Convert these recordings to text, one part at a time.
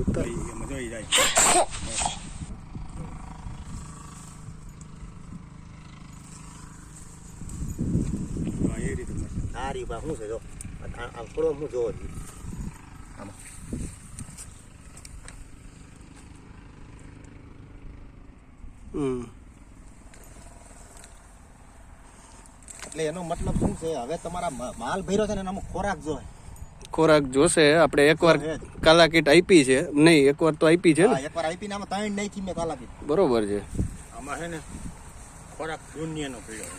ઉતર એમાં જોઈ જાય એ રીતે આ રી બા શું છે જો આમ થોડો હું જોવો આમાં એટલે એનો મતલબ શું છે હવે તમારા માલ ભર્યો છે ને એનામાં ખોરાક જોઈએ ખોરાક જોશે આપણે એકવાર કાલા કીટ આપી છે નહીં એકવાર તો આપી છે ને એકવાર આપીને આમાં ત્રણ નાખી મેં કાલા કીટ બરોબર છે આમાં છે ને ખોરાક શૂન્યનો પીડ્યો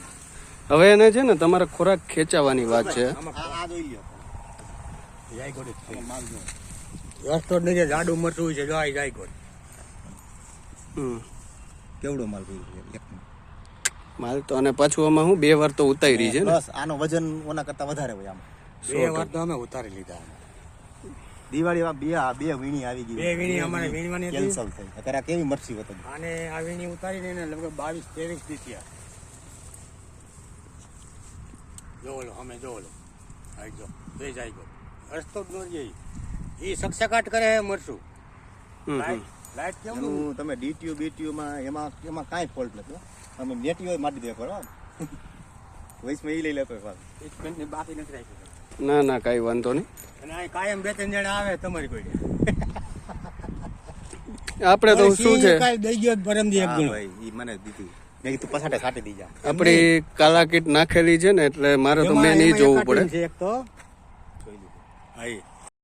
હવે એને છે ને તમારે ખોરાક ખેંચાવાની વાત છે આ જોઈ લ્યો જાય ગોડે માલ જો રસ્તો જ નથી જાડું મરચું છે જાય જાય ગોડ કેવડો માલ ભર્યો છે માલ તો અને પાછું આમાં હું 2 વાર તો ઉતારી છે ને બસ આનો વજન ઓના કરતા વધારે હોય આમાં 2 વાર તો અમે ઉતારી લીધા દિવાળીમાં બે વીણી આવી ગઈ 2 વીણી અમારે વીણવાની હતી કેન્સલ થઈ અત્યારે કેવી મરસી હતો અને આ વીણી ઉતારીને એને લગભગ 22-23 દી થયા જોવો લો અમે જોવો લો આઈ જો જઈ જાય ગો રસ્તો જ ન જઈ એ સકસકાટ કરે મરશું લાઈટ કેવું એનું તમે ડીટીયુ બીટીયુ માં એમાં કાંઈ ફોલ્ટ નથી તમે નેટીઓ મારી દે કરો વૈસમાં ઈ લઈ લેતો ની બાકી નથી રાખી ના ના કાંઈ વાંધો નહીં અને આ કાયમ 2-3 જણા આવે તમારી કોઈ આપણે તો શું છે કાઈ દઈ ગયો પરમજી એક ગણો ભાઈ ઈ મને દીધી મેં કીધું પછાટે સાટી દીજા આપણી કાલા કીટ નાખેલી છે ને એટલે મારે તો મેં નહીં જોવું પડે એક તો જોઈ લીધું હા